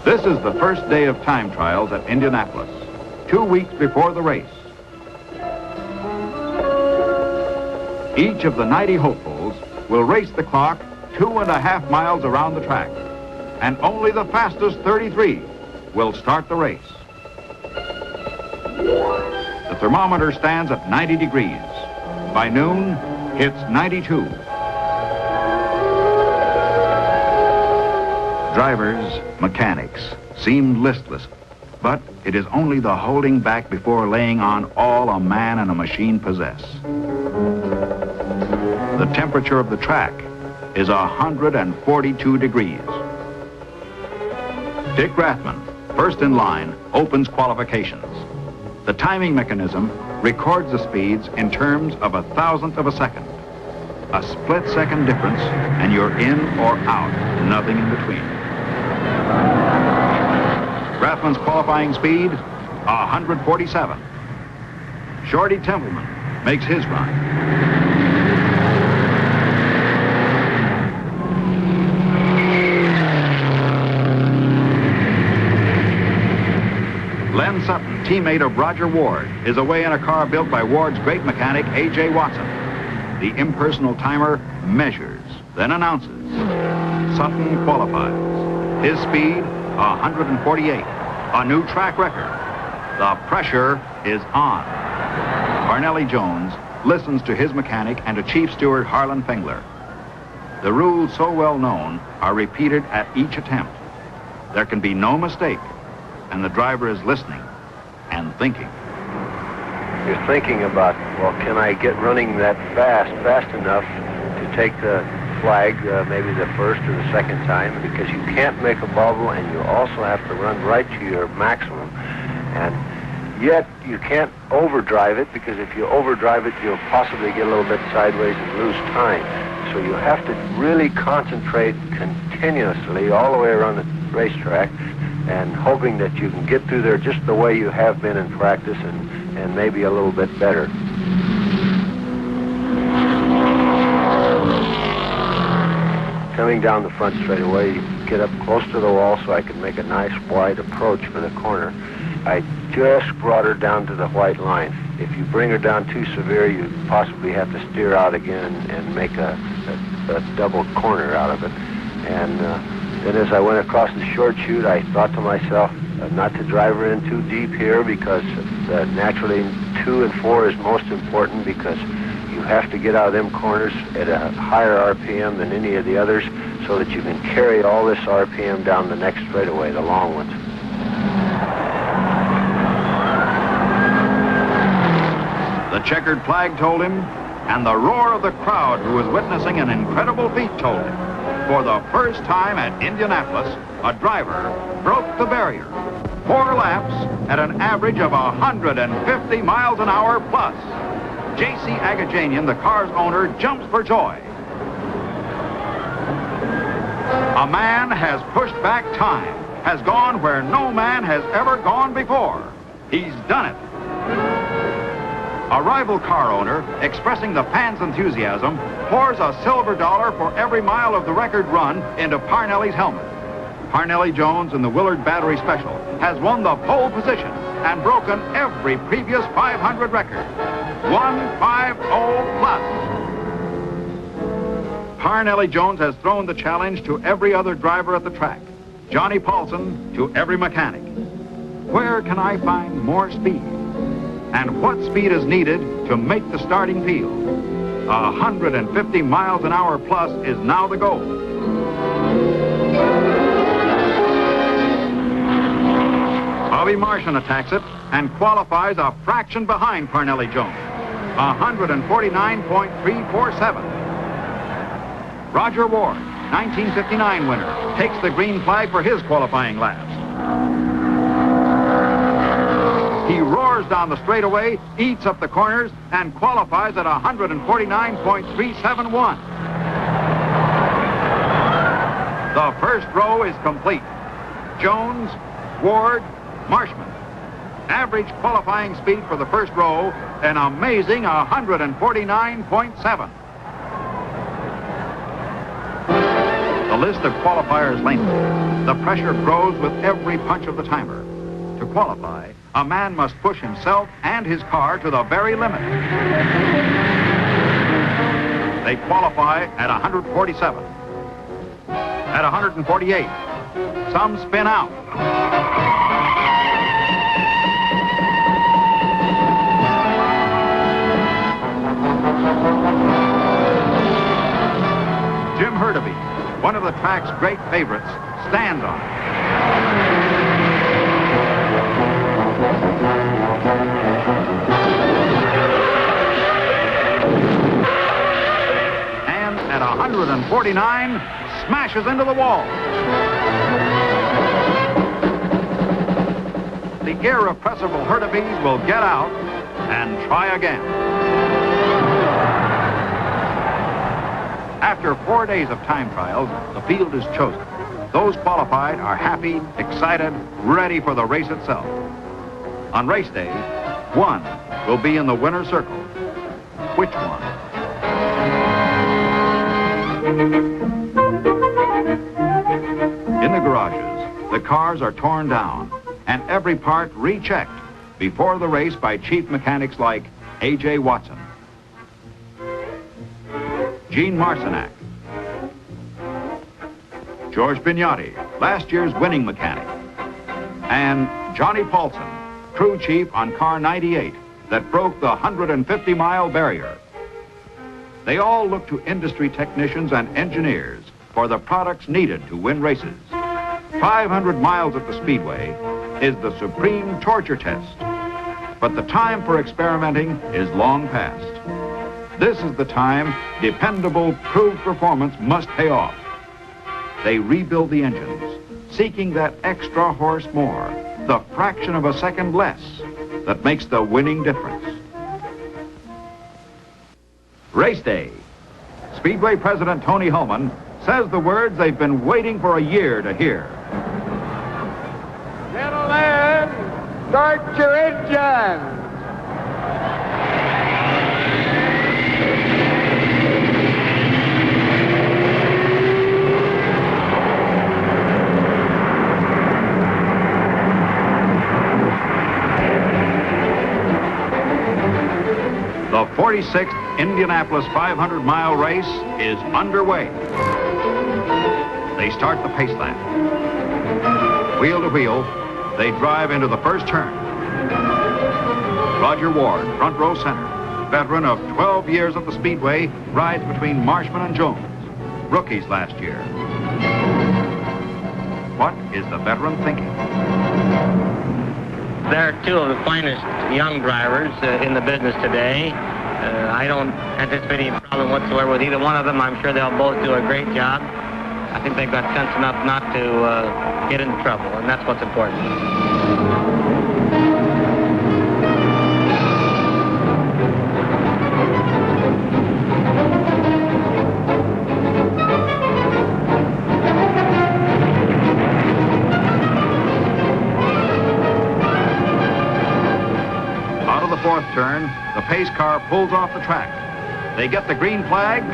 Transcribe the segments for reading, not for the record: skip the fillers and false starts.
This is the first day of time trials at Indianapolis, 2 weeks before the race. Each of the 90 hopefuls will race the clock 2.5 miles around the track, and only the fastest 33 will start the race. The thermometer stands at 90 degrees. By noon, it's 92. Drivers, mechanics, seemed listless, but it is only the holding back before laying on all a man and a machine possess. The temperature of the track is 142 degrees. Dick Rathman, first in line, opens qualifications. The timing mechanism records the speeds in terms of 1,000th of a second. A split-second difference, and you're in or out, nothing in between. Rathman's qualifying speed, 147. Shorty Templeman makes his run. Len Sutton, teammate of Roger Ward, is away in a car built by Ward's great mechanic, A.J. Watson. The impersonal timer measures, then announces. Sutton qualifies. His speed, 148, a new track record. The pressure is on. Parnelli Jones listens to his mechanic and to Chief Steward Harlan Fengler. The rules so well known are repeated at each attempt. There can be no mistake, and the driver is listening and thinking. You're thinking about, well, can I get running that fast enough to take the flag, maybe the first or the second time, because you can't make a bubble and you also have to run right to your maximum. And yet you can't overdrive it, because if you overdrive it, you'll possibly get a little bit sideways and lose time. So you have to really concentrate continuously all the way around the racetrack, and hoping that you can get through there just the way you have been in practice, and maybe a little bit better. Coming down the front straightaway, you get up close to the wall so I can make a nice wide approach for the corner. I just brought her down to the white line. If you bring her down too severe, you possibly have to steer out again and make a double corner out of it. And then as I went across the short chute, I thought to myself not to drive her in too deep here, because naturally 2 and 4 is most important, because you have to get out of them corners at a higher RPM than any of the others, so that you can carry all this RPM down the next straightaway, the long ones. The checkered flag told him, and the roar of the crowd who was witnessing an incredible feat told him. For the first time at Indianapolis, a driver broke the barrier. 4 laps at an average of 150 miles an hour plus. J.C. Agajanian, the car's owner, jumps for joy. A man has pushed back time, has gone where no man has ever gone before. He's done it. A rival car owner, expressing the fans' enthusiasm, pours a silver dollar for every mile of the record run into Parnelli's helmet. Parnelli Jones in the Willard Battery Special has won the pole position and broken every previous 500 record. 150 plus. Parnelli Jones has thrown the challenge to every other driver at the track. Johnny Paulson to every mechanic. Where can I find more speed? And what speed is needed to make the starting field? 150 miles an hour plus is now the goal. Bobby Martian attacks it and qualifies a fraction behind Parnelli Jones, 149.347. Roger Ward, 1959 winner, takes the green flag for his qualifying laps. He roars down the straightaway, eats up the corners, and qualifies at 149.371. The first row is complete. Jones, Ward, Marshman. Average qualifying speed for the first row, an amazing 149.7. The The list of qualifiers lengthens. The pressure grows with every punch of the timer. To qualify, a man must push himself and his car to the very limit. They qualify at 147, at 148. Some spin out. Jim Hurtubise, one of the track's great favorites, stands on it. And at 149, smashes into the wall. The irrepressible Hurtubise will get out and try again. After 4 days of time trials, the field is chosen. Those qualified are happy, excited, ready for the race itself. On race day, one will be in the winner's circle. Which one? In the garages, the cars are torn down and every part rechecked before the race by chief mechanics like A.J. Watson, Gene Marcinak, George Bignatti, last year's winning mechanic, and Johnny Paulson, crew chief on car 98 that broke the 150-mile barrier. They all look to industry technicians and engineers for the products needed to win races. 500 miles at the Speedway is the supreme torture test, but the time for experimenting is long past. This is the time dependable, proved performance must pay off. They rebuild the engines, seeking that extra horse more, the fraction of a second less that makes the winning difference. Race day. Speedway President Tony Hulman says the words they've been waiting for a year to hear. Gentlemen, start your engines. The 46th Indianapolis 500-mile race is underway. They start the pace lap. Wheel to wheel, they drive into the first turn. Roger Ward, front row center, veteran of 12 years at the Speedway, rides between Marshman and Jones, rookies last year. What is the veteran thinking? They're two of the finest young drivers in the business today. I don't anticipate any problem whatsoever with either one of them. I'm sure they'll both do a great job. I think they've got sense enough not to get into trouble, and that's what's important. Fourth turn, the pace car pulls off the track. They get the green flag. And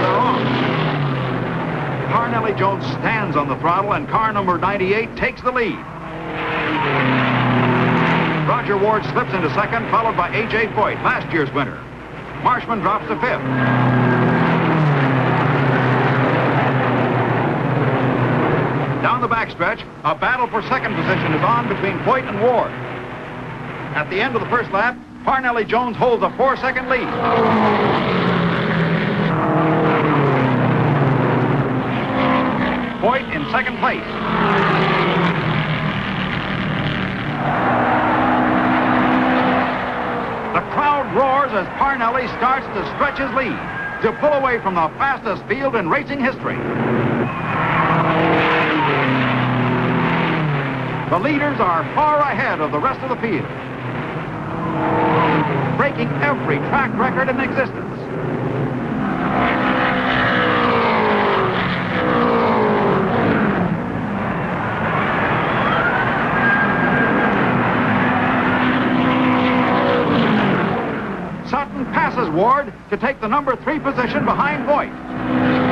they're off. Parnelli Jones stands on the throttle and car number 98 takes the lead. Roger Ward slips into second, followed by A.J. Foyt, last year's winner. Marshman drops to fifth. Down the backstretch, a battle for second position is on between Foyt and Ward. At the end of the first lap, Parnelli Jones holds a 4-second lead. Foyt in second place. The crowd roars as Parnelli starts to stretch his lead to pull away from the fastest field in racing history. The leaders are far ahead of the rest of the field, breaking every track record in existence. Sutton passes Ward to take the number 3 position behind Voigt.